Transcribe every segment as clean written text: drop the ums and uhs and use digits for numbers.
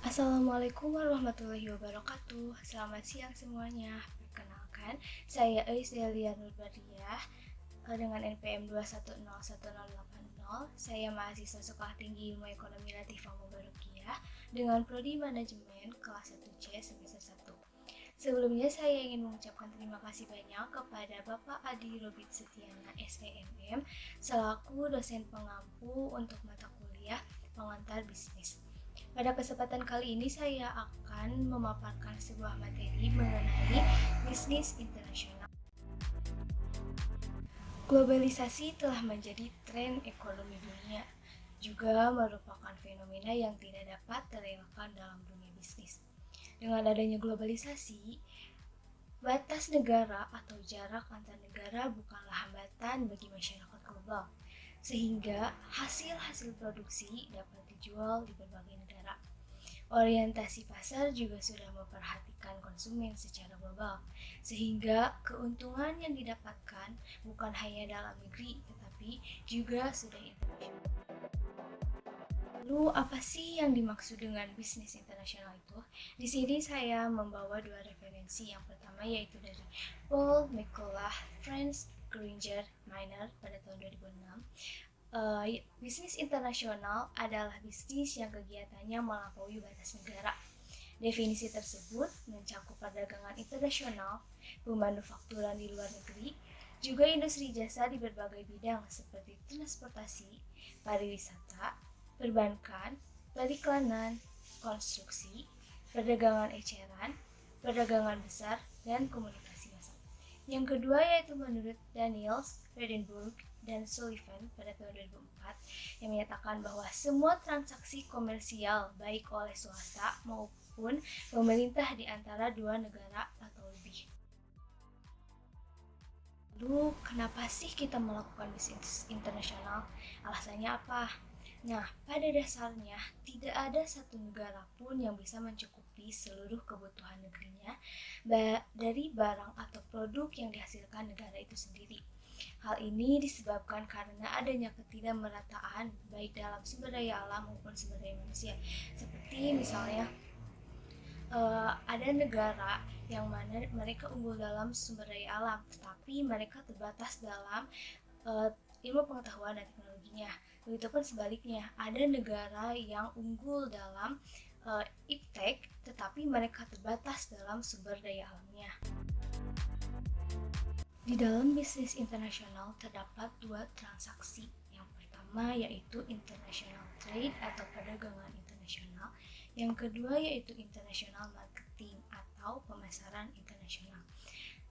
Assalamualaikum warahmatullahi wabarakatuh. Selamat siang semuanya. Perkenalkan, saya Ais Delia Nurbadiah dengan NPM 2101080. Saya mahasiswa Sekolah Tinggi Ilmu Ekonomi Latifah Mubarakiyah dengan prodi manajemen kelas 1C semester 1. Sebelumnya saya ingin mengucapkan terima kasih banyak kepada Bapak Adi Robit Setiana SEMM selaku dosen pengampu untuk mata kuliah pengantar bisnis. Pada kesempatan kali ini saya akan memaparkan sebuah materi mengenai bisnis internasional. Globalisasi telah menjadi tren ekonomi dunia, juga merupakan fenomena yang tidak dapat terelakkan dalam dunia bisnis. Dengan adanya globalisasi, batas negara atau jarak antar negara bukanlah hambatan bagi masyarakat global, sehingga hasil-hasil produksi dapat dijual di berbagai negara. Orientasi pasar juga sudah memperhatikan konsumen secara global, sehingga keuntungan yang didapatkan bukan hanya dalam negeri, tetapi juga sudah internasional. Lalu apa sih yang dimaksud dengan bisnis internasional itu? Di sini saya membawa dua referensi. Yang pertama yaitu dari Paul McCullough, Franz Gringer Minor pada tahun 2006. Bisnis internasional adalah bisnis yang kegiatannya melampaui batas negara. Definisi tersebut mencakup perdagangan internasional, pemanufakturan di luar negeri, juga industri jasa di berbagai bidang seperti transportasi, pariwisata, perbankan, periklanan, konstruksi, perdagangan eceran, perdagangan besar, dan komunikasi massal. Yang kedua yaitu menurut Daniels, Fredenburg, dan Sullivan pada tahun 2004 yang menyatakan bahwa semua transaksi komersial baik oleh swasta maupun pemerintah di antara dua negara atau lebih. Lalu kenapa sih kita melakukan bisnis internasional? Alasannya apa? Nah, pada dasarnya tidak ada satu negara pun yang bisa mencukupi seluruh kebutuhan negerinya dari barang atau produk yang dihasilkan negara itu sendiri. Hal ini disebabkan karena adanya ketidakmerataan baik dalam sumber daya alam maupun sumber daya manusia. Seperti misalnya ada negara yang mana mereka unggul dalam sumber daya alam, tetapi mereka terbatas dalam ilmu pengetahuan dan teknologinya. Begitupun sebaliknya, ada negara yang unggul dalam iptek, tetapi mereka terbatas dalam sumber daya alamnya. Di dalam bisnis internasional terdapat dua transaksi. Yang pertama yaitu international trade atau perdagangan internasional. Yang kedua yaitu international marketing atau pemasaran internasional.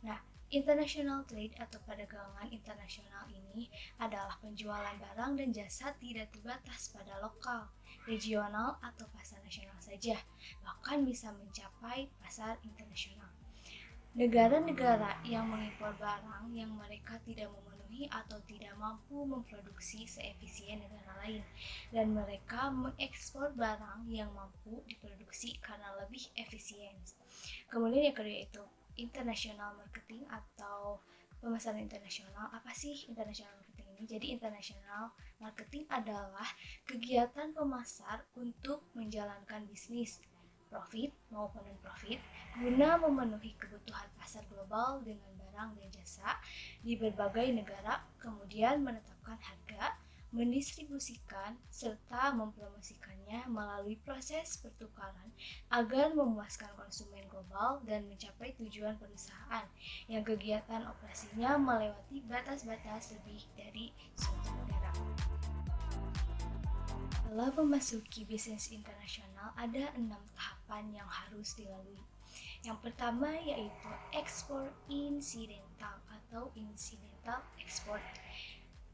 Nah, international trade atau perdagangan internasional ini adalah penjualan barang dan jasa tidak terbatas pada lokal, regional, atau pasar nasional saja, bahkan bisa mencapai pasar internasional. Negara-negara yang mengimpor barang yang mereka tidak memenuhi atau tidak mampu memproduksi seefisien negara lain, dan mereka mengekspor barang yang mampu diproduksi karena lebih efisien. Kemudian yang kedua itu international marketing atau pemasaran internasional. Apa sih international marketing ini? Jadi international marketing adalah kegiatan pemasar untuk menjalankan bisnis profit maupun non-profit guna memenuhi kebutuhan pasar global dengan barang dan jasa di berbagai negara, kemudian menetapkan harga, mendistribusikan, serta mempromosikannya melalui proses pertukaran agar memuaskan konsumen global dan mencapai tujuan perusahaan yang kegiatan operasinya melewati batas-batas lebih dari suatu negara. Setelah memasuki bisnis internasional, ada 6 tahapan yang harus dilalui. Yang pertama yaitu ekspor insidental atau incidental export.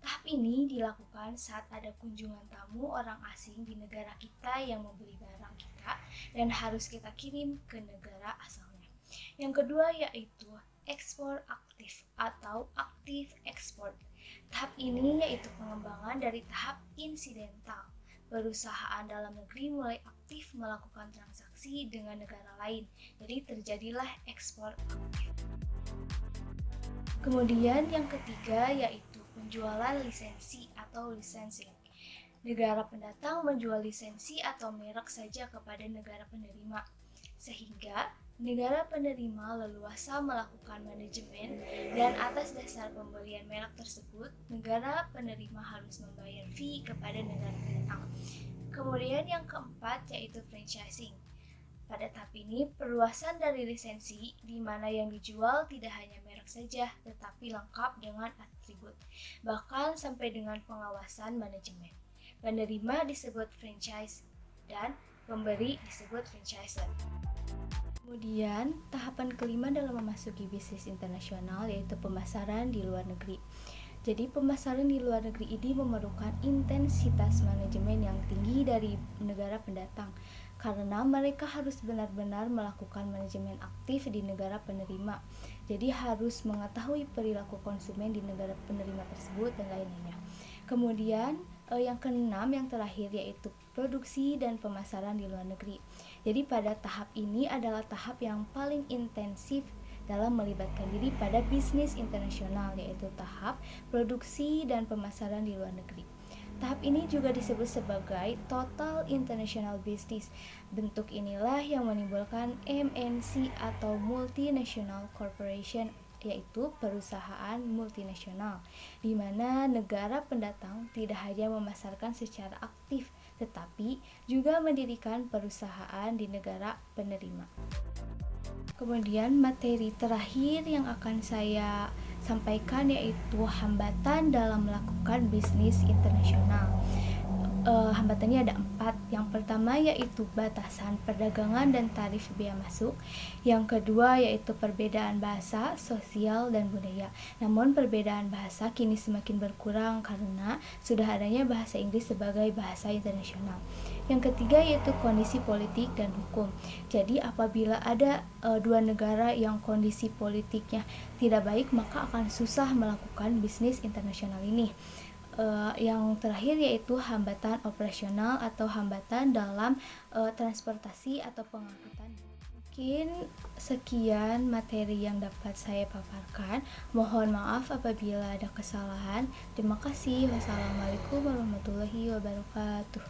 Tahap ini dilakukan saat ada kunjungan tamu orang asing di negara kita yang membeli barang kita dan harus kita kirim ke negara asalnya. Yang kedua yaitu ekspor aktif atau aktif export. Tahap ini yaitu pengembangan dari tahap insidental. Perusahaan dalam negeri mulai aktif melakukan transaksi dengan negara lain, jadi terjadilah ekspor aktif. Kemudian yang ketiga yaitu penjualan lisensi atau licensing. negara pendatang menjual lisensi atau merek saja kepada negara penerima, sehingga negara penerima leluasa melakukan manajemen dan atas dasar pembelian merek tersebut, negara penerima harus membayar fee kepada negara pendatang. Kemudian yang keempat yaitu franchising. Pada tahap ini, perluasan dari lisensi, di mana yang dijual tidak hanya merek saja, tetapi lengkap dengan atribut, bahkan sampai dengan pengawasan manajemen. Penerima disebut franchise, dan pemberi disebut franchisor. Kemudian, tahapan kelima dalam memasuki bisnis internasional yaitu pemasaran di luar negeri. Jadi pemasaran di luar negeri ini memerlukan intensitas manajemen yang tinggi dari negara pendatang karena mereka harus benar-benar melakukan manajemen aktif di negara penerima. Jadi harus mengetahui perilaku konsumen di negara penerima tersebut dan lain-lainnya. Kemudian yang keenam yang terakhir yaitu produksi dan pemasaran di luar negeri. Jadi pada tahap ini adalah tahap yang paling intensif dalam melibatkan diri pada bisnis internasional, yaitu tahap produksi dan pemasaran di luar negeri. Tahap ini juga disebut sebagai Total International Business. Bentuk inilah yang menimbulkan MNC atau Multinational Corporation, yaitu perusahaan multinasional, di mana negara pendatang tidak hanya memasarkan secara aktif, tetapi juga mendirikan perusahaan di negara penerima. Kemudian materi terakhir yang akan saya sampaikan yaitu hambatan dalam melakukan bisnis internasional. Hambatannya ada 4. Yang pertama yaitu batasan perdagangan dan tarif bea masuk. Yang kedua yaitu perbedaan bahasa, sosial, dan budaya. Namun perbedaan bahasa kini semakin berkurang karena sudah adanya bahasa Inggris sebagai bahasa internasional. Yang ketiga yaitu kondisi politik dan hukum. Jadi apabila ada dua negara yang kondisi politiknya tidak baik, maka akan susah melakukan bisnis internasional ini. Yang terakhir yaitu hambatan operasional atau hambatan dalam transportasi atau pengangkutan. Mungkin sekian materi yang dapat saya paparkan. Mohon maaf apabila ada kesalahan. Terima kasih. Wassalamualaikum warahmatullahi wabarakatuh.